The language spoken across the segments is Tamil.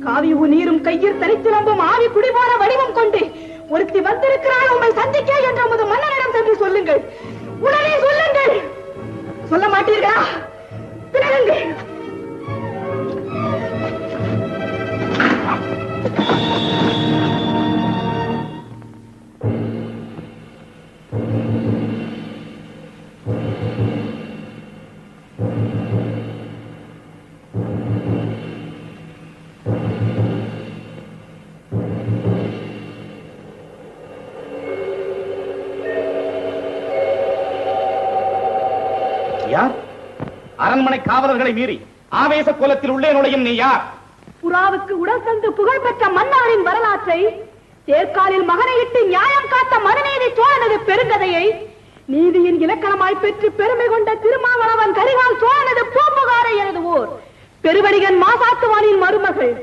காவியும் நீரும் கையில் தரித்திரம்பும் ஆவி குடிபோன வடிவம் கொண்டு ஒருத்தி வந்திருக்கிறாள் உண்மை சந்திக்க என்ற உமது மன்னனிடம் சென்று சொல்லுங்கள். உடனே சொல்லுங்கள். சொல்ல மாட்டீர்களா? பிறகுங்கள். அரண்மனை காவலர்களை மீறி ஆவேச கோலத்தில் உள்ளே நுழையும் நீ யார்? புறாவுக்கு உடல் தந்து புகழ்பெற்ற மன்னாரின் வரலாற்றை, தேர்காலில் மகனையிட்டு நியாயம் காத்த மனுநீதி சோழனது பெருங்கதையை, நீதியின் இலக்கணமாய் பெற்று பெருமை கொண்ட திருமாவளவன் கரிகால் சோழனது பூம்புகாரை எழுதுவோர் பெருவடிகன் மாசாத்துவானின் மருமகள்.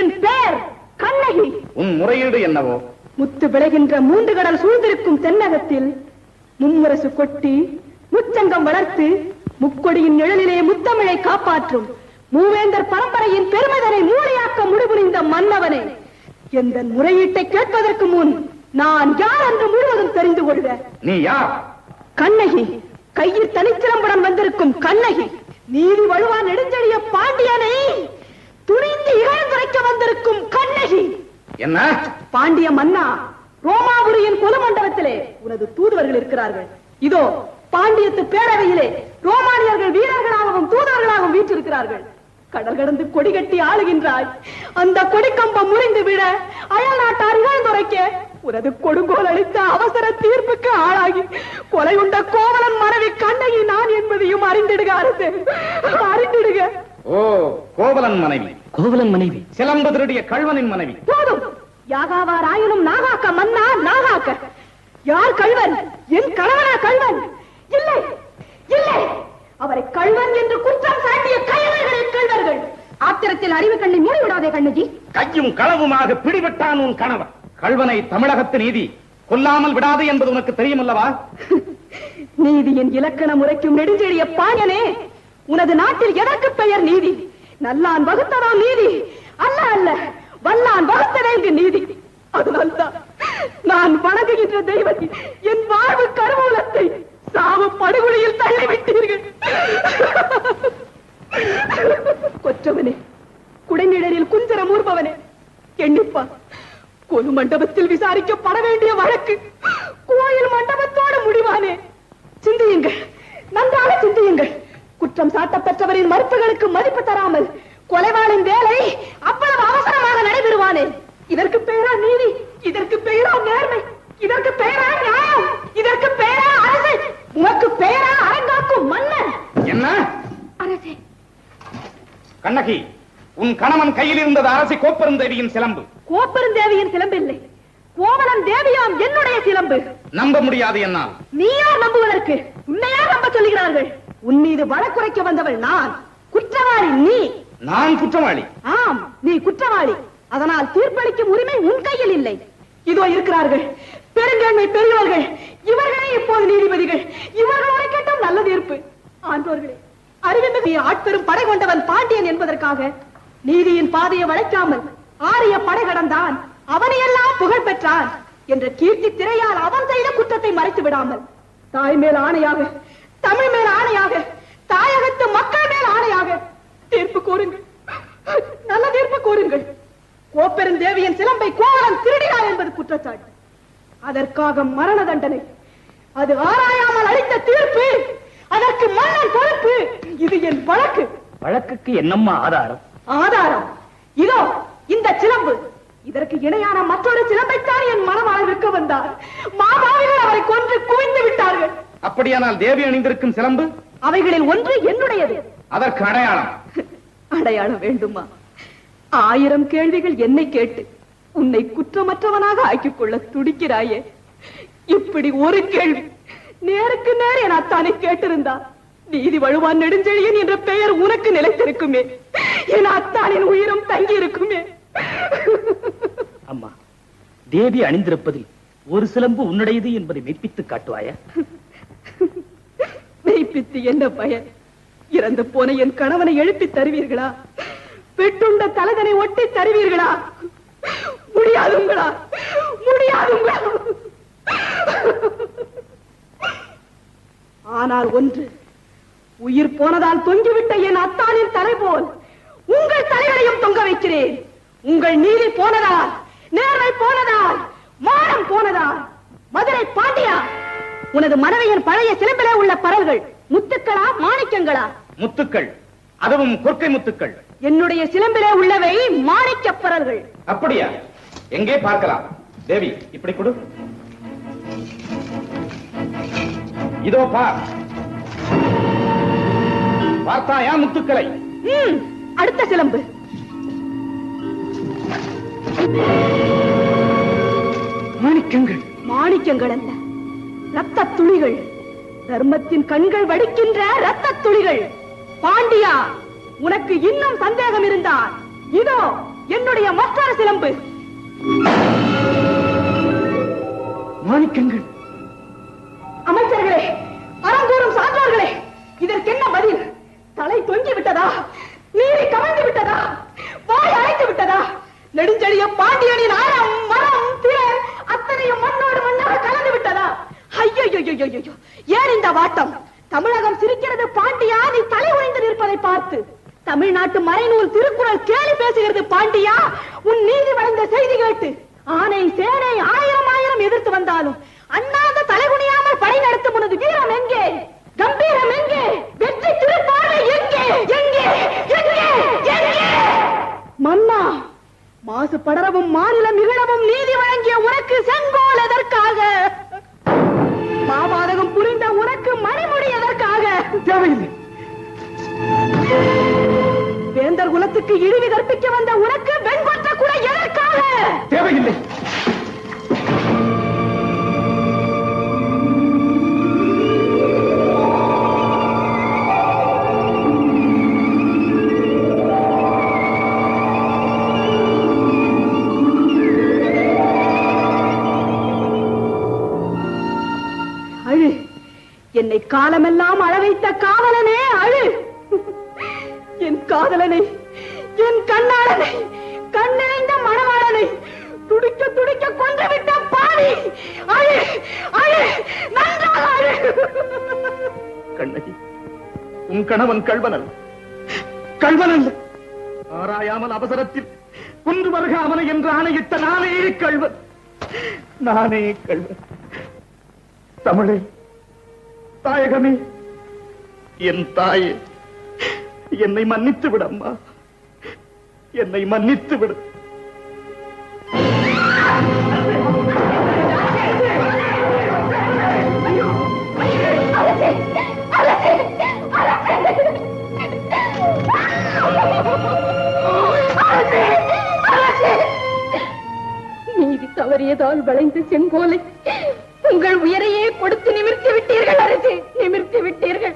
என் பெயர் கண்ணகி. உன் முறையீடு என்னவோ? முத்து விளைகின்ற 3 கடல் சூழ்ந்திருக்கும் தென்னகத்தில் மும்முரசு கொட்டி முச்சங்கம் வளர்த்து முக்கொடியின் நிழலிலே முத்தமிழை காப்பாற்றும் மூவேந்தர் பரம்பரையின் பெருமைதனை மூளையாக்க முடிவுறிந்த மன்னவனே, எந்த முறையீட்டை கேட்பதற்கு முன் நான் யார் என்று முழுவதும் தெரிந்து கொள்க. நீ யார்? கண்ணகி, கையில் தனிச்சிலம்புடன் வந்திருக்கும் கண்ணகி. நீதி வழுவா நெடுஞ்செழிய பாண்டியனை துணிந்து இகழ்ந்துரைக்க வந்திருக்கும் கண்ணகி. என்ன? பாண்டிய மன்னா, ரோமாபுரியின் கொலு மண்டபத்திலே உனது தூதுவர்கள் இருக்கிறார்கள். இதோ பாண்டியத்து பேரவையிலே ரோமானியர்கள் வீரர்களாகவும் தூதர்களாகவும் வீற்றிருக்கிறார்கள். கடல் கடந்து கொடி கட்டி ஆளுகின்றாய். அந்த கொடிக்கம்பம் முறிந்து விட அயல் நாட்டார் இகழ்ந்துரைக்க உனது கொடுங்கோல் அளித்த அவசர தீர்ப்புக்கு ஆளாகி கொலை உண்ட கோவலன் மனைவி கண்ணகி நான் என்பதையும் அறிந்திடுக அரசே, அறிந்திடுக. ஓ, கோவலன் மனைவி. கோவலன் மனைவி, சிலம்பு திருடிய கள்வனின் மனைவி. போதும். யாகாவார் ஆயினும் நாகாக்க மன்னா, நாகாக்க. யார் கள்வன்? என் கணவனா கள்வன்? இல்லை, இல்லை. அவரை கள்வன் என்று குற்றம் சாட்டிய கயவர்களின் கள்வர்கள். ஆத்திரத்தில் அறிவு கண்ணை மூடிவிடாதே கண்ணகி. கையும் களவுமாக பிடிபட்டான் உன் கணவன். கள்வனை தமிழகத்து நீதி கொல்லாமல் விடாது என்பது உனக்கு தெரியுமல்லவா? நீதியின் இலக்கண முறைக்கும் நெடுஞ்செழிய பாயனே, உனது நாட்டில் எதற்கு பெயர் நீதி? நல்லான் வகுத்ததோ நீதி? அல்ல அல்ல, வல்லான் வகுத்ததே இங்கு நீதி. அதனால்தான் நான் வணங்குகின்ற தெய்வத்தை, என் வாழ்வு கருவூலத்தை சாவு படுகொலையில் தள்ளிவிட்டீர்கள். கொற்றவனே, குடைநிழலில் குஞ்சரம் ஊர்பவனே, எண்ணிப்பா. கொலு மண்டபத்தில் விசாரிக்கப்பட வேண்டிய வழக்கு கோயில் மண்டபத்தோடு முடிவானே. சிந்தியுங்கள், நன்றாக சிந்தியுங்கள். குற்றம் சாட்டப்பெற்றவரின் மறுப்புகளுக்கு மதிப்பு தராமல் கொலைவாளின் வேலை அவ்வளவு அவசரமாக நடைபெறுவானே. இதற்கு பெயரா நீதி? இதற்கு பெயரா நேர்மை? இதற்கு பெயரா நியாயம்? இதற்கு பெயரா அரசு? உனக்கு பெயரா அரங்காக்கும் மன்னன்? என்ன அரசே? கண்ணகி, உன் கணவன் கையில் இருந்தது அரசி கோப்பெருந்தேவியின் சிலம்பு. கோப்பெருந்தேவியின் சிலம்பு இல்லை, கோவலன் தேவியாம் என்னுடைய சிலம்பு. நம்ப முடியாது என்னால். நீ யார் நம்புவதற்கு? உன்னை யார் நம்ப சொல்லுகிறார்கள்? உன் மீது வழக்குரைக்க வந்தவள் நான். குற்றவாளி நீ. நான் குற்றவாளி? ஆம், நீ குற்றவாளி. அதனால் தீர்ப்பளிக்கும் உரிமை உன் கையில் இல்லை. இதோ இருக்கிறார்கள் பெருங்கண்மை பெரியவர்கள். இவர்களே இப்போது நீதிபதிகள். இவர்களோட கேட்டும் நல்ல தீர்ப்பு. ஆன்றோர்களே, அறிவிமிகு ஆட்பெரும் படை கொண்டவன் பாண்டியன் என்பதற்காக நீதியின் பாதையை வளைக்காமல் ஆரிய படை கடந்தான், அவனையெல்லாம் புகழ் பெற்றான் என்ற கீர்த்தி திரையால் அவன் செய்த குற்றத்தை மறைத்து விடாமல், தாய் மேல் ஆணையாக, தமிழ் மேல் ஆணையாக, தாயகத்து மக்கள் மேல் ஆணையாக தீர்ப்பு கூறுங்கள். நல்ல தீர்ப்பு கூறுங்கள். கோப்பெருந்தேவியின் சிலம்பை கோவலன் திருடினார் என்பது குற்றச்சாட்டு. அதற்காக மரண தண்டனை. அது ஆராயாமல் அளித்த தீர்ப்பு. அதற்கு மன்னன் பொறுப்பு. இது என் வழக்கு. வழக்குக்கு என்னம்மா ஆதாரம்? ஆதாரம் இதோ இந்த சிலம்பு. இதற்கு இணையான மற்றொரு சிலம்பைத்தான் என் மனமால் விற்க வந்தார். மாபாவிகள் அவரை கொன்று குவிந்து விட்டார்கள். அப்படியானால் தேவி அணிந்திருக்கும் சிலம்பு? அவைகளில் ஒன்று என்னுடையது. அதற்கு அடையாளம்? அடையாளம் வேண்டுமா? 1000 கேள்விகள் என்னை கேட்டு உன்னை குற்றமற்றவனாக ஆக்கிக் கொள்ள துடிக்கிறாயே. இப்படி ஒரு கேள்வி நேருக்கு நேர் என் அத்தானை கேட்டிருந்தா நீதி வழுவான் நெடுஞ்செழியன் என்ற பெயர் உனக்கு நிலைத்திருக்குமே. என் அத்தானின் உயிரும் தங்கி இருக்குமே. அம்மா, தேவி அணிந்திருப்பதில் ஒரு சிலம்பு உன்னுடையது என்பதை மெய்ப்பித்து காட்டுவாயா? மெய்ப்பித்து என்ன பயன்? இறந்து போன என் கணவனை எழுப்பி தருவீர்களா? பெட்டுண்ட தலைதனை ஒட்டி தருவீர்களா? முடியாதுங்களா? முடியாதுங்களா? ஆனால் ஒன்று, உயிர் போனதால் தொங்கிவிட்ட என் அத்தானின் தலை போல் உங்கள் தலைகளையும் தொங்க வைக்கிறேன். உங்கள் நீதி போனதால், நேர்மை போனதால், மானம் போனதால். மதுரை பாண்டியா, உனது மனைவியின் பழைய சிலம்பிலே உள்ள பரல்கள் முத்துக்களா மாணிக்கங்களா? முத்துக்கள், அதுவும் கொற்கை முத்துக்கள். என்னுடைய சிலம்பிலே உள்ளவை மாணிக்க பரல்கள். அப்படியா? எங்கே பார்க்கலாம்? தேவி, இப்படி கொடு. இதோ பார். பார்த்தாயா முத்துக்களை? அடுத்த சிலம்பு. மாணிக்கங்கள். மாணிக்கங்கள் அல்ல, ரத்த துளிகள். தர்மத்தின் கண்கள் வடிக்கின்ற ரத்த துளிகள். பாண்டியா, உனக்கு இன்னும் சந்தேகம் இருந்தால் இதோ என்னுடைய மற்றொரு சிலம்பு. மாணிக்கங்கள். அமைச்சர்களே, அறங்கூறும் சான்றோர்களே, இதற்கு என்ன பதில்? தலை தொங்கி விட்டதா? நீரை கவிழ்ந்து விட்டதா? வாய் அழைத்து விட்டதா? நெடுஞ்செழிய பாண்டியனின் அறம், மரம், திறன் அத்தனையும் மண்ணோடு மண்ணாக கலந்து விட்டதா? ஐயோ, ஏன் இந்த வாட்டம்? தமிழகம் சிரிக்கிறது பாண்டியா, நீ தலை உடைந்து நிற்பதை பார்த்து. தமிழ்நாட்டு மறைநூல் திருக்குறள் கேலி பேசுகிறது பாண்டியா, உன் நீதி வளைந்த செய்தி கேட்டு. ஆனை சேனை ஆயிரம் எதிர்த்து வந்தாலும் அண்ணாந்த தலைகுனியாமல் படை நடத்தும் உனது வீரம் எங்கே? கம்பீரம் எங்கே? வெற்றி திருப்பார்வை எங்கே? எங்கே? எங்கே? எங்கே? மன்னா, மாசு படரவும் மாநிலம் இகழவும் நீதி வழங்கிய உனக்கு செங்கோல் எதற்காக? மாபாதகம் புரிந்த உனக்கு மணிமுடி எதற்காக? தேவையில்லை. வேந்தர் குலத்துக்கு இழிவு கற்பிக்க வந்த உனக்கு வெண்கொற்ற கூட எதற்காக? தேவையில்லை. அழு, என்னை காலமெல்லாம் அழ வைத்த காதலனே அழு. என் காதலனை, என் கண்ணாளனை, கண்ணிறைந்த மணவாளனை துடிக்க துடிக்க கொன்றுவிட்ட பாவி அழு, அழு, நன்றாக அழு. கண்ணகி, உன் கணவன் கள்வனல், கள்வனல்ல. ஆராயாமல் அவசரத்தில் கொன்று வருக அவனை என்று ஆணையிட்ட நானே கள்வன், நானே கள்வன். தமிழே, தாயகமே, என் தாயே, என்னை மன்னித்து விடு அம்மா, என்னை மன்னித்து விடு. நீதி தவறியதால் வளைந்த செங்கோலை உங்கள் உயரையே கொடுத்து நிமிர்த்தி விட்டீர்கள் அரசே, நிமிர்த்தி விட்டீர்கள்.